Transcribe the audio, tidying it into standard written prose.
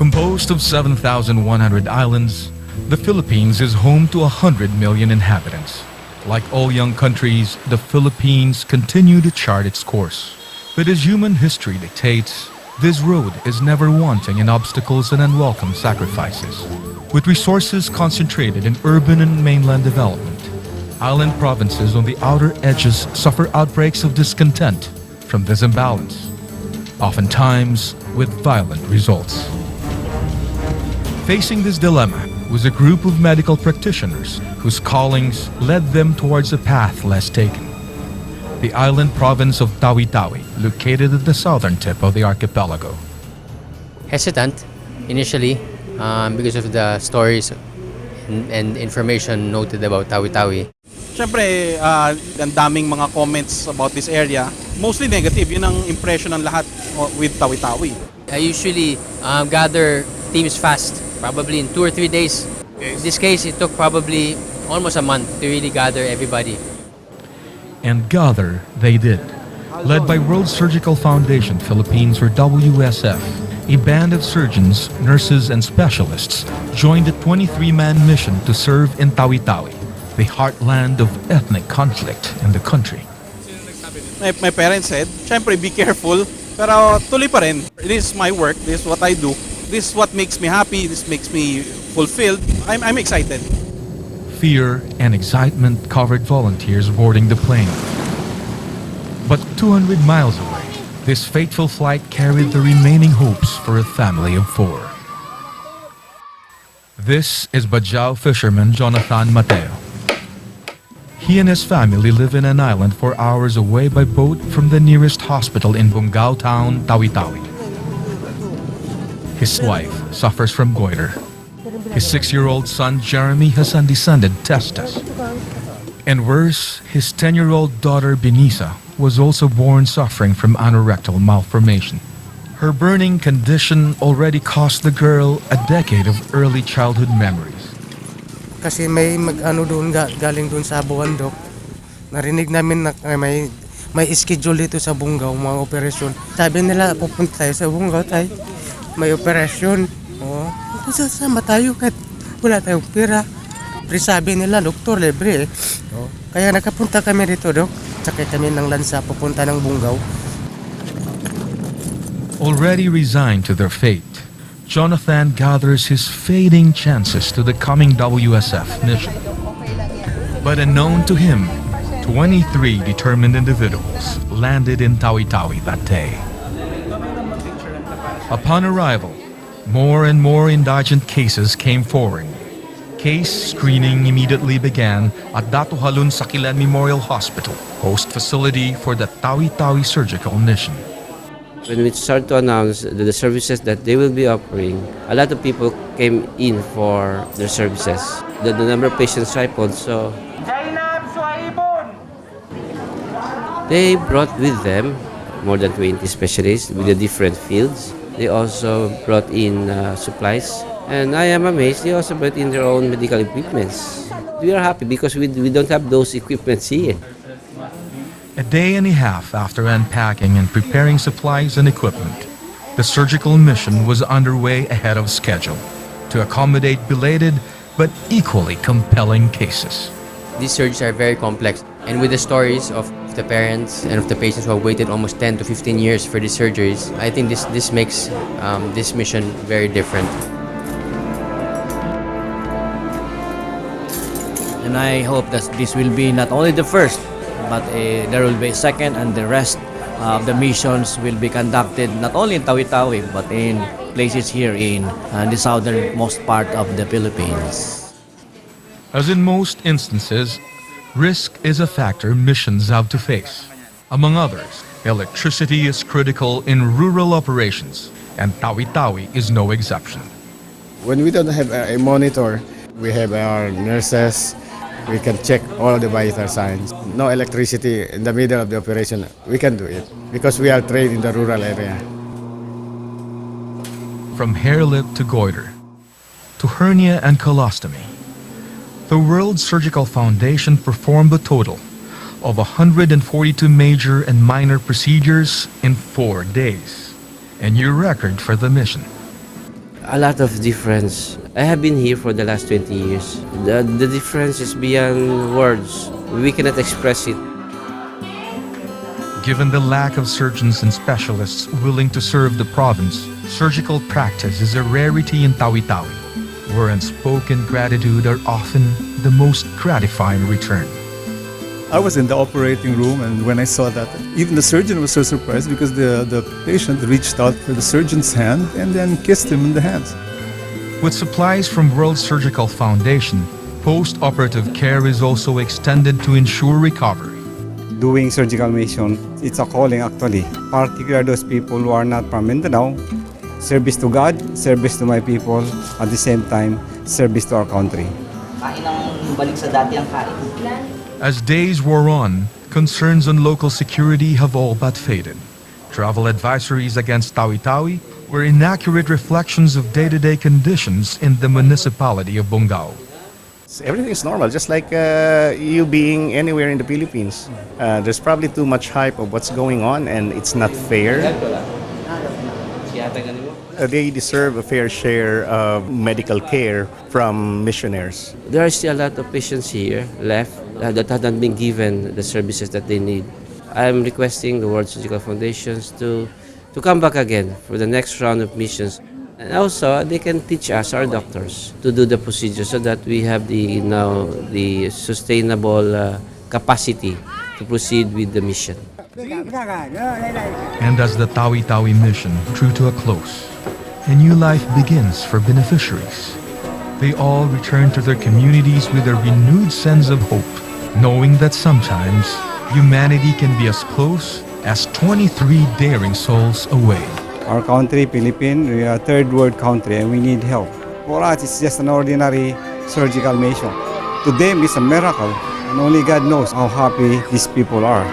Composed of 7,100 islands, the Philippines is home to 100 million inhabitants. Like all young countries, the Philippines continue to chart its course. But as human history dictates, this road is never wanting in obstacles and unwelcome sacrifices. With resources concentrated in urban and mainland development, island provinces on the outer edges suffer outbreaks of discontent from this imbalance, oftentimes with violent results. Facing this dilemma was a group of medical practitioners whose callings led them towards a path less taken. The island province of Tawi-Tawi, located at the southern tip of the archipelago. Hesitant initially because of the stories and information noted about Tawi-Tawi. Siyempre, ang daming mga comments about this area. Mostly negative, yun ang impression ng lahat with Tawi-Tawi. I usually gather teams fast, probably in 2 or 3 days. Okay. In this case, it took probably almost a month to really gather everybody. And gather they did. Led by World Surgical Foundation Philippines, or WSF, a band of surgeons, nurses, and specialists joined a 23-man mission to serve in Tawi-Tawi, the heartland of ethnic conflict in the country. My parents said, siyempre, be careful, pero tuloy pa rin. This is my work, this is what I do, this is what makes me happy, this makes me fulfilled. I'm excited. Fear and excitement covered volunteers boarding the plane. But 200 miles away, this fateful flight carried the remaining hopes for a family of 4. This is Bajau fisherman Jonathan Mateo. He and his family live in an island 4 hours away by boat from the nearest hospital in Bungao town, Tawi-Tawi. His wife suffers from goiter. His 6-year-old son Jeremy has undescended testes. And worse, his 10-year-old daughter Benisa was also born suffering from anorectal malformation. Her burning condition already cost the girl a decade of early childhood memories. Kasi may mag-ano doon galing doon sa Buandok. Narinig namin na may schedule dito sa Bungao, mga operasyon. Sabi nila pupunta tayo sa Bungao tayo. May operasyon. Oh, sasama tayo kahit wala tayong pera. Pero sabi nila, doktor, libre eh. Oh, kaya nakapunta kami dito, Dok. Sakay kami ng lansa pupunta ng Bungao. Already resigned to their fate, Jonathan gathers his fading chances to the coming WSF mission. But unknown to him, 23 determined individuals landed in Tawi-Tawi that day. Upon arrival, more and more indigent cases came forward. Case screening immediately began at Dato Halun Sakilan Memorial Hospital, host facility for the Tawi-Tawi surgical mission. When we start to announce the services that they will be offering, a lot of people came in for their services. The number of patients tripled, so they brought with them more than 20 specialists with the different fields. They also brought in supplies, and I am amazed they also brought in their own medical equipments. We are happy because we don't have those equipments here. A day and a half after unpacking and preparing supplies and equipment, the surgical mission was underway ahead of schedule to accommodate belated but equally compelling cases. These surgeries are very complex, and with the stories of the parents and of the patients who have waited almost 10 to 15 years for these surgeries, I think this makes this mission very different. And I hope that this will be not only the first, but there will be a second, and the rest of the missions will be conducted not only in Tawi-Tawi but in places here in the southernmost part of the Philippines. As in most instances, risk is a factor missions have to face. Among others, electricity is critical in rural operations, and Tawi-Tawi is no exception. When we don't have a monitor, we have our nurses. We can check all the vital signs. No electricity in the middle of the operation, we can do it because we are trained in the rural area. From hair lip to goiter, to hernia and colostomy, the World Surgical Foundation performed a total of 142 major and minor procedures in 4 days, a new record for the mission. A lot of difference. I have been here for the last 20 years. The difference is beyond words. We cannot express it. Given the lack of surgeons and specialists willing to serve the province, surgical practice is a rarity in Tawi-Tawi, where unspoken gratitude are often the most gratifying return. I was in the operating room, and when I saw that, even the surgeon was so surprised because the patient reached out for the surgeon's hand and then kissed him in the hands. With supplies from World Surgical Foundation, post-operative care is also extended to ensure recovery. Doing surgical mission, it's a calling actually. Particularly those people who are not from Mindanao, service to God, service to my people, at the same time, service to our country. Balik sa dati ang kain. As days wore on, concerns on local security have all but faded. Travel advisories against Tawi-Tawi were inaccurate reflections of day-to-day conditions in the municipality of Bongao. Everything is normal, just like you being anywhere in the Philippines. There's probably too much hype of what's going on, and it's not fair. They deserve a fair share of medical care from missionaries. There are still a lot of patients here left that haven't been given the services that they need. I'm requesting the World Surgical Foundations to come back again for the next round of missions. And also, they can teach us, our doctors, to do the procedure so that we have the sustainable capacity to proceed with the mission. And as the Tawi-Tawi mission drew to a close, a new life begins for beneficiaries. They all return to their communities with a renewed sense of hope, knowing that sometimes humanity can be as close as 23 daring souls away. Our country, Philippines, we are a third world country and we need help. For us, it's just an ordinary surgical mission. To them, it's a miracle, and only God knows how happy these people are.